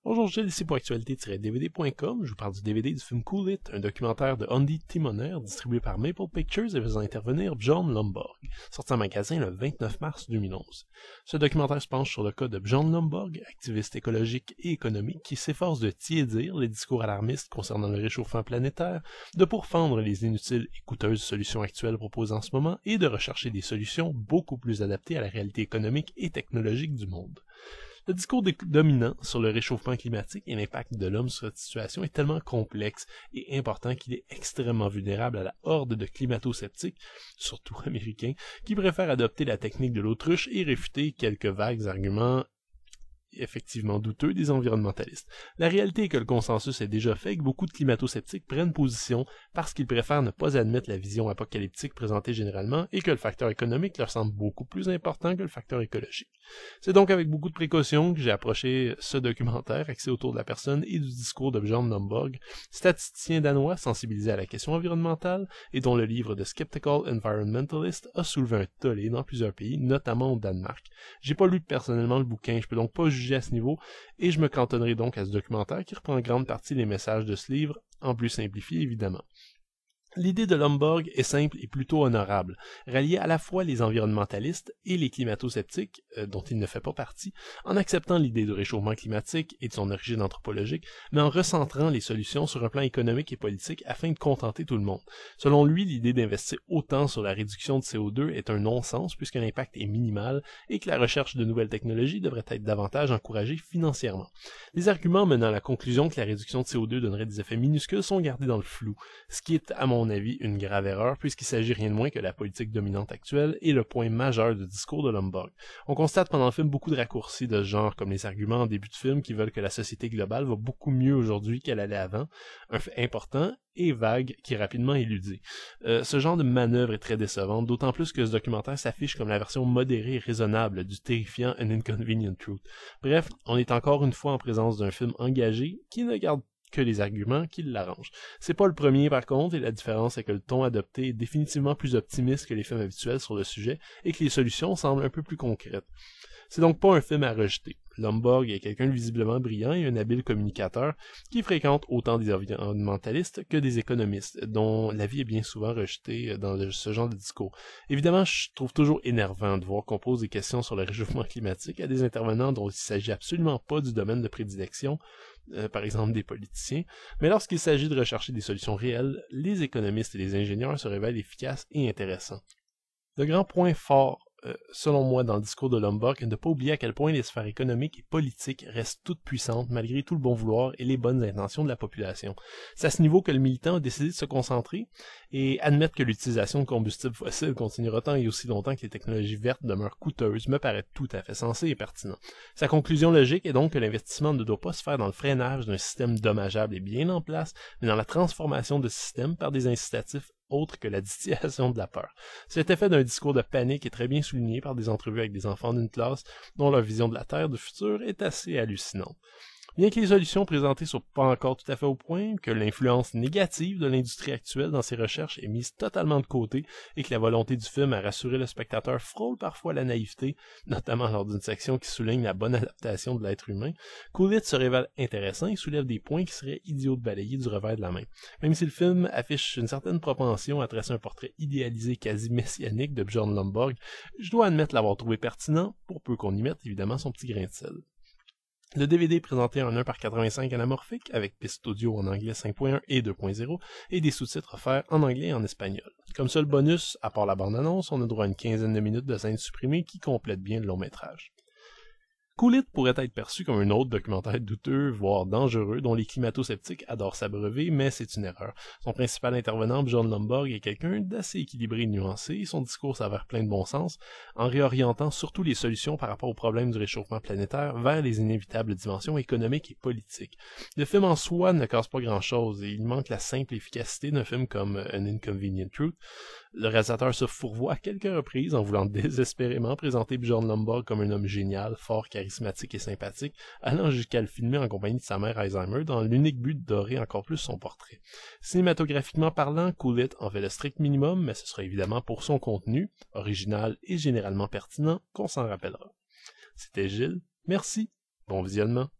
Bonjour Gilles, ici pour actualité-dvd.com. Je vous parle du DVD du film Cool It, un documentaire de Andy Timoner distribué par Maple Pictures et faisant intervenir Bjorn Lomborg, sorti en magasin le 29 mars 2011. Ce documentaire se penche sur le cas de Bjorn Lomborg, activiste écologique et économique qui s'efforce de tiédir les discours alarmistes concernant le réchauffement planétaire, de pourfendre les inutiles et coûteuses solutions actuelles proposées en ce moment et de rechercher des solutions beaucoup plus adaptées à la réalité économique et technologique du monde. Le discours dominant sur le réchauffement climatique et l'impact de l'homme sur cette situation est tellement complexe et important qu'il est extrêmement vulnérable à la horde de climato-sceptiques, surtout américains, qui préfèrent adopter la technique de l'autruche et réfuter quelques vagues arguments effectivement douteux des environnementalistes. La réalité est que le consensus est déjà fait et que beaucoup de climato-sceptiques prennent position parce qu'ils préfèrent ne pas admettre la vision apocalyptique présentée généralement et que le facteur économique leur semble beaucoup plus important que le facteur écologique. C'est donc avec beaucoup de précaution que j'ai approché ce documentaire axé autour de la personne et du discours de Bjorn Lomborg, statisticien danois sensibilisé à la question environnementale et dont le livre The Skeptical Environmentalist a soulevé un tollé dans plusieurs pays, notamment au Danemark. J'ai pas lu personnellement le bouquin, je peux donc pas juger à ce niveau, et je me cantonnerai donc à ce documentaire qui reprend en grande partie les messages de ce livre, en plus simplifié évidemment. L'idée de Lomborg est simple et plutôt honorable, rallier à la fois les environnementalistes et les climato-sceptiques, dont il ne fait pas partie, en acceptant l'idée du réchauffement climatique et de son origine anthropologique, mais en recentrant les solutions sur un plan économique et politique afin de contenter tout le monde. Selon lui, l'idée d'investir autant sur la réduction de CO2 est un non-sens puisque l'impact est minimal et que la recherche de nouvelles technologies devrait être davantage encouragée financièrement. Les arguments menant à la conclusion que la réduction de CO2 donnerait des effets minuscules sont gardés dans le flou, ce qui est, à mon avis, une grave erreur, puisqu'il s'agit rien de moins que la politique dominante actuelle et le point majeur du discours de Lomborg. On constate pendant le film beaucoup de raccourcis de ce genre, comme les arguments en début de film qui veulent que la société globale va beaucoup mieux aujourd'hui qu'elle allait avant, un fait important et vague qui est rapidement éludé. Ce genre de manœuvre est très décevante, d'autant plus que ce documentaire s'affiche comme la version modérée et raisonnable du terrifiant An Inconvenient Truth. Bref, on est encore une fois en présence d'un film engagé qui ne garde que les arguments qui l'arrangent. C'est pas le premier par contre, et la différence est que le ton adopté est définitivement plus optimiste que les films habituels sur le sujet, et que les solutions semblent un peu plus concrètes. C'est donc pas un film à rejeter. Lomborg est quelqu'un de visiblement brillant et un habile communicateur qui fréquente autant des environnementalistes que des économistes, dont l'avis est bien souvent rejeté dans ce genre de discours. Évidemment, je trouve toujours énervant de voir qu'on pose des questions sur le réchauffement climatique à des intervenants dont il s'agit absolument pas du domaine de prédilection, par exemple des politiciens, mais lorsqu'il s'agit de rechercher des solutions réelles, les économistes et les ingénieurs se révèlent efficaces et intéressants. Le grand point fort selon moi, dans le discours de Lomborg, est de ne pas oublier à quel point les sphères économiques et politiques restent toutes puissantes malgré tout le bon vouloir et les bonnes intentions de la population. C'est à ce niveau que le militant a décidé de se concentrer et admettre que l'utilisation de combustibles fossiles continuera tant et aussi longtemps que les technologies vertes demeurent coûteuses me paraît tout à fait sensé et pertinent. Sa conclusion logique est donc que l'investissement ne doit pas se faire dans le freinage d'un système dommageable et bien en place, mais dans la transformation de ce système par des incitatifs autre que la distillation de la peur. Cet effet d'un discours de panique est très bien souligné par des entrevues avec des enfants d'une classe dont leur vision de la Terre du futur est assez hallucinante. Bien que les solutions présentées soient pas encore tout à fait au point, que l'influence négative de l'industrie actuelle dans ses recherches est mise totalement de côté et que la volonté du film à rassurer le spectateur frôle parfois la naïveté, notamment lors d'une section qui souligne la bonne adaptation de l'être humain, Cool It se révèle intéressant et soulève des points qui seraient idiots de balayer du revers de la main. Même si le film affiche une certaine propension à tracer un portrait idéalisé quasi messianique de Bjorn Lomborg, je dois admettre l'avoir trouvé pertinent, pour peu qu'on y mette évidemment son petit grain de sel. Le DVD est présenté en 1:85 anamorphique, avec piste audio en anglais 5.1 et 2.0, et des sous-titres offerts en anglais et en espagnol. Comme seul bonus, à part la bande-annonce, on a droit à une quinzaine de minutes de scènes supprimées qui complètent bien le long-métrage. Cool It pourrait être perçu comme un autre documentaire douteux, voire dangereux, dont les climato-sceptiques adorent s'abreuver, mais c'est une erreur. Son principal intervenant, Bjorn Lomborg, est quelqu'un d'assez équilibré et nuancé, et son discours s'avère plein de bon sens, en réorientant surtout les solutions par rapport aux problèmes du réchauffement planétaire vers les inévitables dimensions économiques et politiques. Le film en soi ne casse pas grand-chose, et il manque la simple efficacité d'un film comme An Inconvenient Truth. Le réalisateur se fourvoie à quelques reprises en voulant désespérément présenter Bjorn Lomborg comme un homme génial, fort charismatique et sympathique, allant jusqu'à le filmer en compagnie de sa mère Alzheimer dans l'unique but de dorer encore plus son portrait. Cinématographiquement parlant, Cool It en fait le strict minimum, mais ce sera évidemment pour son contenu, original et généralement pertinent, qu'on s'en rappellera. C'était Gilles, merci, bon visionnement.